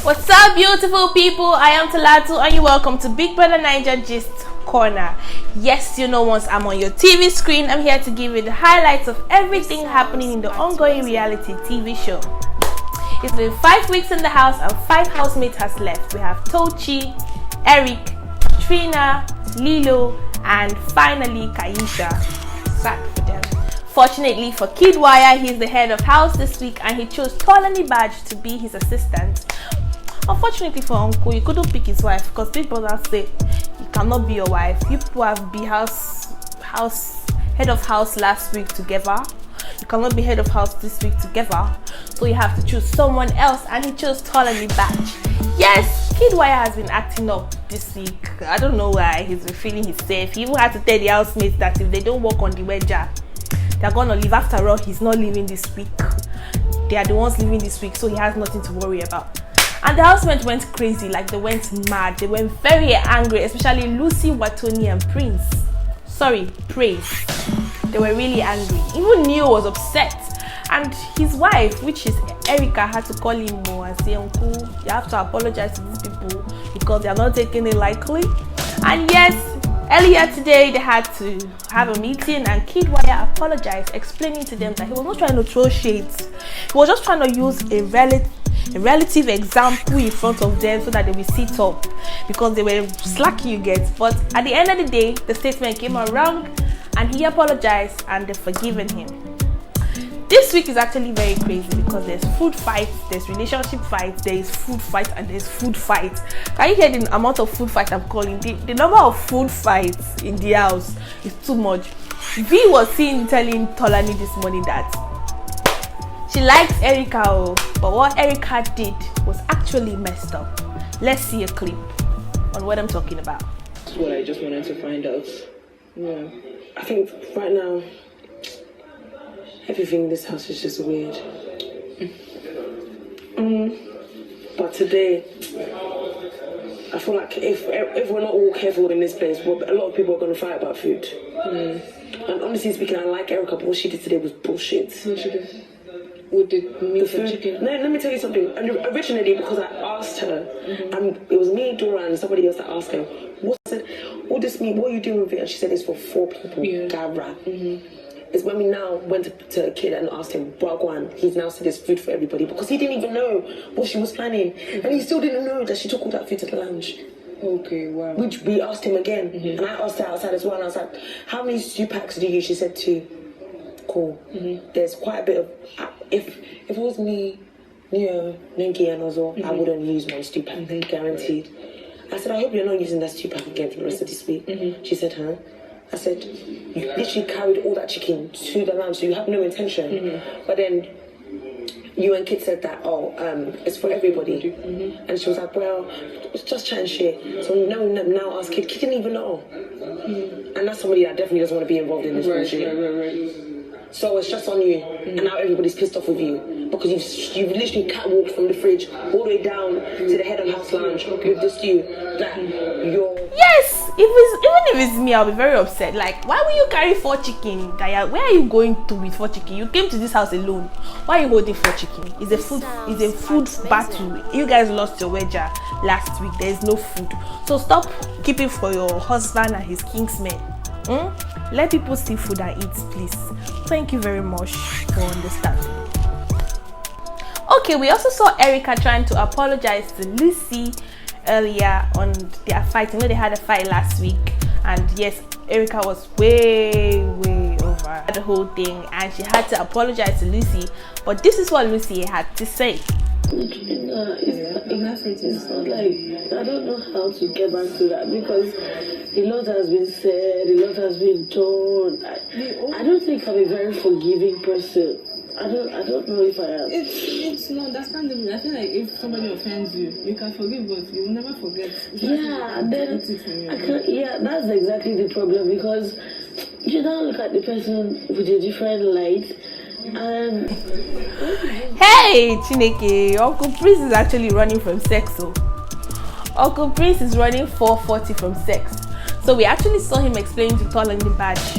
What's up, beautiful people? I am Talatu and you're welcome to BBNAIJA Gist Corner. Yes, you know, once I'm on your TV screen, I'm here to give you the highlights of everything happening in the ongoing reality TV show. It's been 5 weeks in the house and 5 housemates has left. We have Tochi, Eric, Trina, Lilo, and finally Kaisha. Sad for them. Fortunately for Kiddwaya, he's the head of house this week and he chose Tolani Badge to be his assistant. Unfortunately for Uncle, he couldn't pick his wife because big brother said you cannot be your wife. You people have been head of house last week together. You cannot be head of house this week together. So you have to choose someone else and he chose Tolani Badge. Yes, Kiddwaya has been acting up this week. I don't know why. He's been feeling himself. He even had to tell the housemates that if they don't work on the wedger, they're gonna leave. After all, he's not leaving this week. They are the ones leaving this week, so he has nothing to worry about. And the housemates went crazy, like they went mad. They went very angry, especially Lucy, Watoni, and Praise. They were really angry. Even Neo was upset. And his wife, which is Erica, had to call him more and say, Uncle, you have to apologize to these people because they are not taking it lightly. And yes, earlier today they had to have a meeting and Kiddwaya apologized, explaining to them that he was not trying to throw shades. He was just trying to use a relative example in front of them so that they will sit up because they were slacking, you get. But at the end of the day, the statement came out wrong and he apologized and they've forgiven him. This week is actually very crazy because there's food fights, there's relationship fights, there is food fights, and there's food fights. Can you hear the amount of food fights I'm calling? The number of food fights in the house is too much. V was seen telling Tolani this morning that she likes Erica, but what Erica did was actually messed up. Let's see a clip on what I'm talking about. That's what I just wanted to find out. Yeah, I think right now, everything in this house is just weird. But today, I feel like if we're not all careful in this place, a lot of people are going to fight about food. And honestly speaking, I like Erica, but what she did today was bullshit. What she did? With the meat and chicken? No, let me tell you something. Originally, because I asked her, and it was me, Dora, and somebody else that asked her, all this meat, what are you doing with it? And she said it's for 4 people. Yeah. Gara. It's when we now went to a kid and asked him, Wagwan, he's now said there's food for everybody because he didn't even know what she was planning. And he still didn't know that she took all that food to the lounge. Okay, wow. Which we asked him again. And I asked her outside as well. And I was like, how many stew packs do you use? She said 2. Cool. There's quite a bit of... If it was me, Neo, Nengi and Ozo, I wouldn't use one stew pack, guaranteed. I said, I hope you're not using that stew pack again for the rest of this week. She said, huh? I said, you literally carried all that chicken to the lounge, so you have no intention. But then you and Kit said that, it's for everybody. And she was like, well, it's just chat and shit. So now ask Kit. Kit didn't even know. And that's somebody that definitely doesn't want to be involved in this bullshit. Right. So it's just on you, and now everybody's pissed off with you because you've literally catwalked from the fridge all the way down to the head of house lounge with the stew. That you're... Yes, even if it's me, I'll be very upset. Like, why will you carry 4 chicken? Where are you going to with 4 chicken? You came to this house alone. Why are you holding 4 chicken? It's a food battle. You guys lost your wedger last week. There is no food, so stop keeping for your husband and his kingsmen. Let people see food and eat, please. Thank you very much for understanding. Okay, we also saw Erica trying to apologize to Lucy earlier on their fight. You know, they had a fight last week, and yes, Erica was way over the whole thing, and she had to apologize to Lucy. But this is what Lucy had to say. It's not like, I don't know how to get back to that because a lot has been said, a lot has been done. I don't think I'm a very forgiving person. I don't know if I am. It's not understandable. I feel like if somebody offends you, you can forgive, but you will never forget. That's exactly the problem because you don't look at the person with a different light. And hey Chineke, Uncle Prince is actually running from sex. Uncle Prince is running 440 from sex. So we actually saw him explaining to Tolani Badge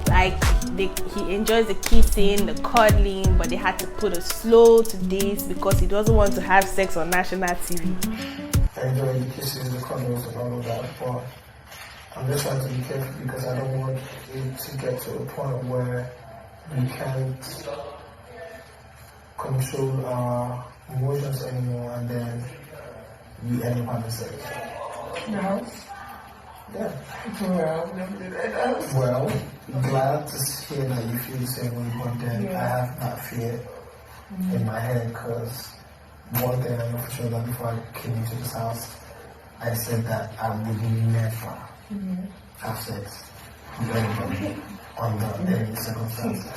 like he enjoys the kissing, the cuddling, but they had to put a slow to this because he doesn't want to have sex on national TV. I enjoy the kisses, the cuddles, and all of that, but I'm just trying to be careful because I don't want it to get to a point where we can't control our emotions anymore, and then we end up having sex. No. Yeah. Well, glad to hear that you feel the same way, but then I have that fear in my head because one thing I know for sure that before I came into this house, I said that I would never have sex with anybody under any circumstances.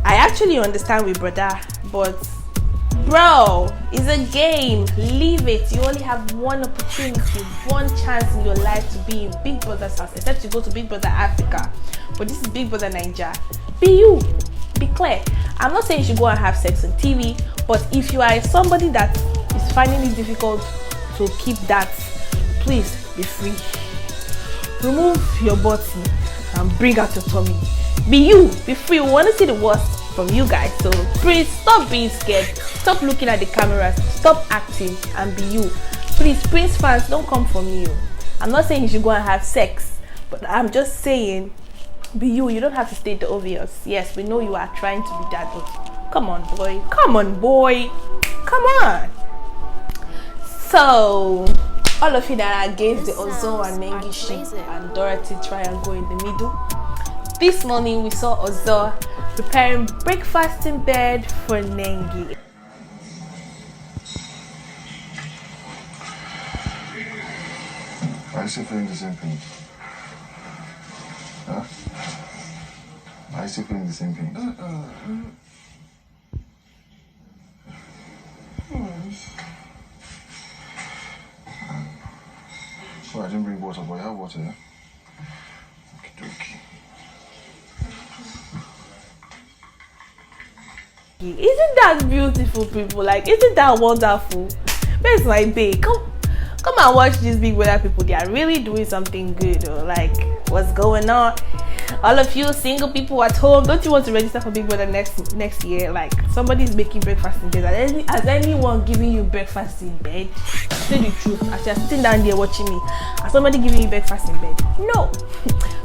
I actually understand with brother, but bro, it's a game. Leave it. You only have one opportunity, one chance in your life to be in Big Brother's house, except you go to Big Brother Africa. But this is Big Brother Naija. Be you. Be clear. I'm not saying you should go and have sex on TV, but if you are somebody that is finding it difficult to keep that, please be free. Remove your body and bring out your tummy. Be you. Be free. We want to see the worst from you guys, so please stop being scared, stop looking at the cameras, stop acting and be you. Please, Prince fans, don't come for me. I'm not saying you should go and have sex, but I'm just saying be you. You don't have to state the obvious. Yes, we know you are trying to be that, but come on boy, come on boy, come on. So all of you that are against the Ozo and Nengi ship and Dorothy triangle in the middle, this morning we saw Ozo preparing breakfast in bed for Nengi. Are you still feeling the same pain? Huh? Are you still feeling the same pain? Oh, I didn't bring water, but you have water, yeah? Okay. Isn't that beautiful, people? Like, isn't that wonderful? Where's my babe? Come and watch these Big Brother people. They are really doing something good. Or like, what's going on? All of you single people at home, don't you want to register for Big Brother next year? Like, somebody's making breakfast in bed. Has anyone giving you breakfast in bed? Say the truth. As you're sitting down there watching me, has somebody giving you breakfast in bed? No.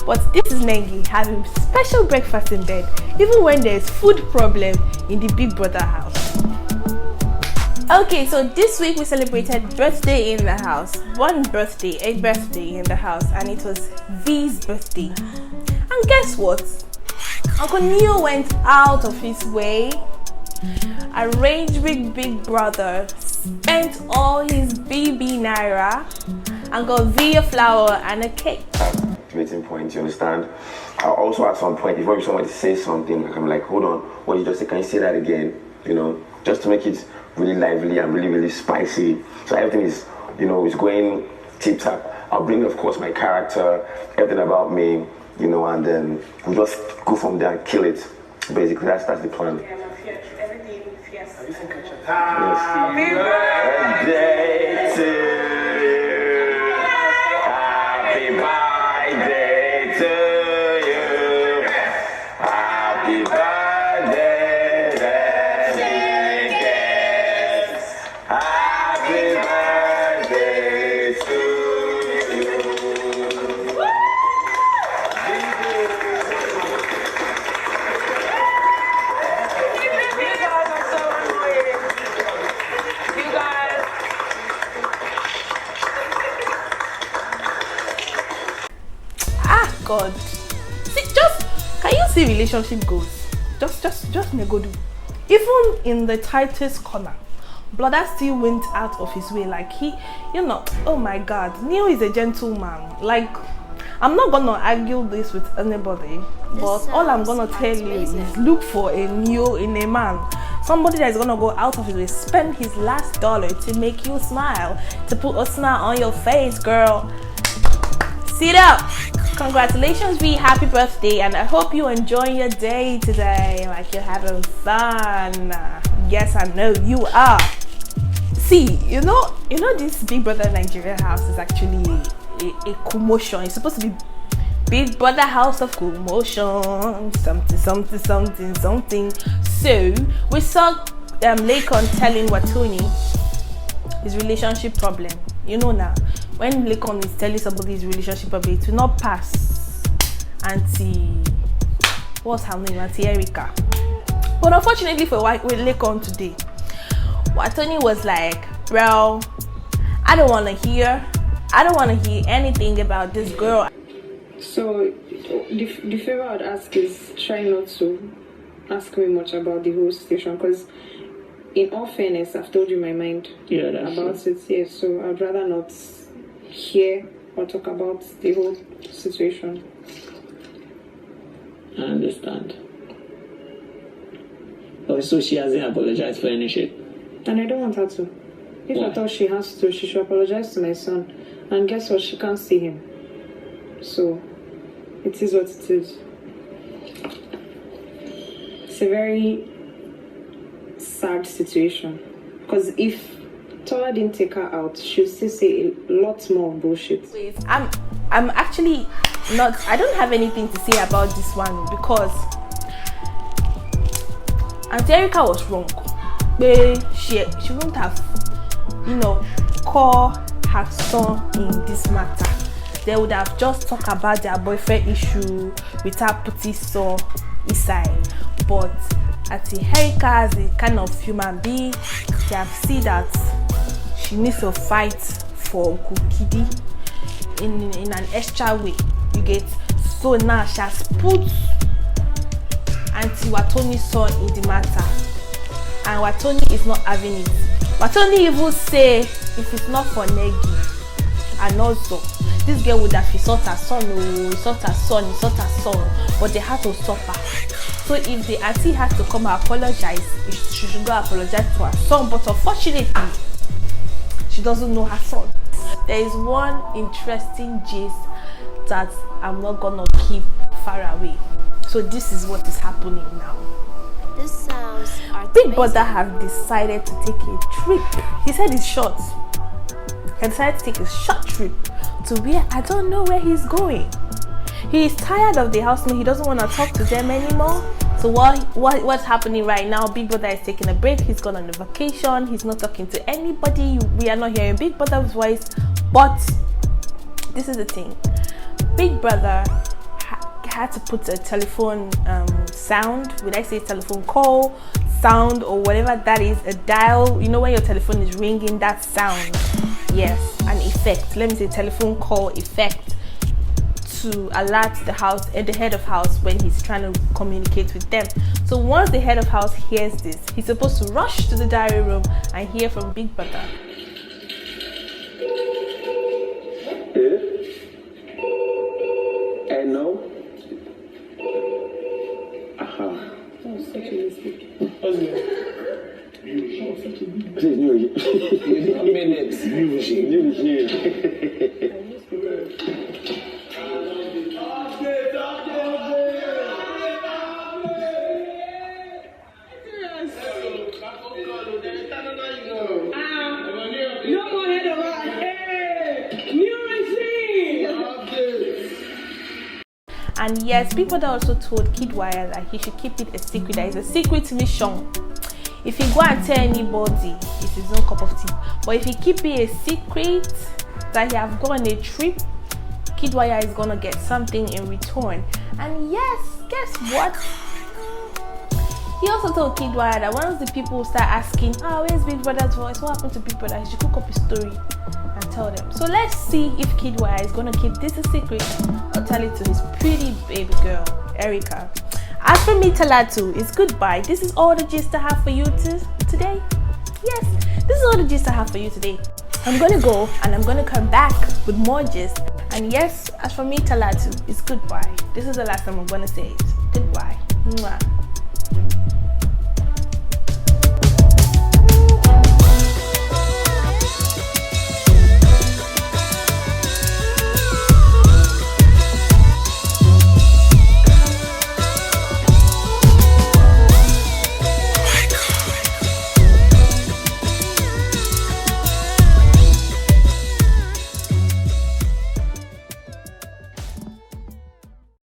But this is Nengi having special breakfast in bed, even when there's food problem in the Big Brother house. Okay, so this week we celebrated birthday in the house. A birthday in the house, and it was V's birthday. And guess what? Uncle Neo went out of his way, arranged with Big Brother, spent all his BB Naira, and got V a flower and a cake. Meeting point, you understand? Also at some point, before someone says something, I'm like, hold on, what you just say, can you say that again? You know, just to make it really lively and really, really spicy. So everything is, you know, is going tip-tap. I'll bring, of course, my character, everything about me, you know, and then we'll just go from there and kill it. Basically, that's the plan. Happy birthday to you. Happy birthday to you. Happy birthday, Dennis. Happy birthday to you. God, see, can you see relationship goals? Just negotiate. Even in the tightest corner, Brother still went out of his way. Like oh my God, Neo is a gentleman. Like, I'm not gonna argue this with anybody, but all I'm gonna tell you is look for a Neo in a man. Somebody that is gonna go out of his way, spend his last dollar to make you smile, to put a smile on your face, girl. Sit up. Congratulations, V. Happy birthday, and I hope you're enjoying your day today. Like, you're having fun. Yes, I know you are. See, you know this Big Brother Nigeria house is actually a commotion. It's supposed to be Big Brother house of commotion, something. So we saw Laycon telling Watoni his relationship problem. You know now, when Laycon is telling somebody his relationship problem, it will not pass what's her name, Auntie Erica. But unfortunately for Laycon today, Watoni was like, bro, I don't want to hear anything about this girl. So the favor I'd ask is try not to ask me much about the whole situation, because in all fairness, I've told you my mind about it. Yeah, so I'd rather not hear or talk about the whole situation. I understand. Oh, so she hasn't apologized for any shit? And I don't want her to. If I thought she has to, she should apologize to my son. And guess what? She can't see him. So, it is what it is. It's a very sad situation. Because if Tola didn't take her out, she'll still say a lot more bullshit. I'm actually not, I don't have anything to say about this one, because Auntie Erica was wrong. But she wouldn't have, called her son in this matter. They would have just talked about their boyfriend issue without putting son inside. But Auntie Erica, as a kind of human being, they have seen that she needs to fight for Uncle Kiddy in an extra way. You get, so now she has put Auntie Watoni's son in the matter, and Watoni is not having it. Watoni even say if it's not for Negi, and also this girl would have sought her son, but they had to stop her. So if the auntie has to come and apologize, she should go apologize to her son. But unfortunately, she doesn't know her son. There is one interesting gist that I'm not gonna keep far away. So this is what is happening now. This sounds Big Brother have decided to take a trip. He said it's short. He decided to take a short trip to where I don't know where he's going. He is tired of the housemate. He doesn't want to talk to them anymore. So what's happening right now? Big Brother is taking a break. He's gone on a vacation. He's not talking to anybody. We are not hearing Big Brother's voice. But this is the thing. Big Brother had to put a telephone sound. Would I say telephone call sound or whatever that is? A dial. You know when your telephone is ringing, that sound. Yes, an effect. Let me say telephone call effect to alert the house and the head of house when he's trying to communicate with them. So once the head of house hears this, he's supposed to rush to the diary room and hear from Big Brother. No. And yes, people also told Kiddwaya that he should keep it a secret. That is a secret mission. If he go and tell anybody, it's his own cup of tea. But if he keep it a secret that he have gone on a trip, Kiddwaya is gonna get something in return. And yes, guess what? He also told Kiddwaya that once the people start asking, where's Big Brother's voice? What happened to Big Brother? He should cook up a story and tell them. So let's see if Kiddwaya is gonna keep this a secret or tell it to his pretty baby girl, Erica. As for me, Talatu, it's goodbye. This is all the gist I have for you today. Yes, this is all the gist I have for you today. I'm gonna go and I'm gonna come back with more gist. And yes, as for me, Talatu, it's goodbye. This is the last time I'm gonna say it. Goodbye. Mwah.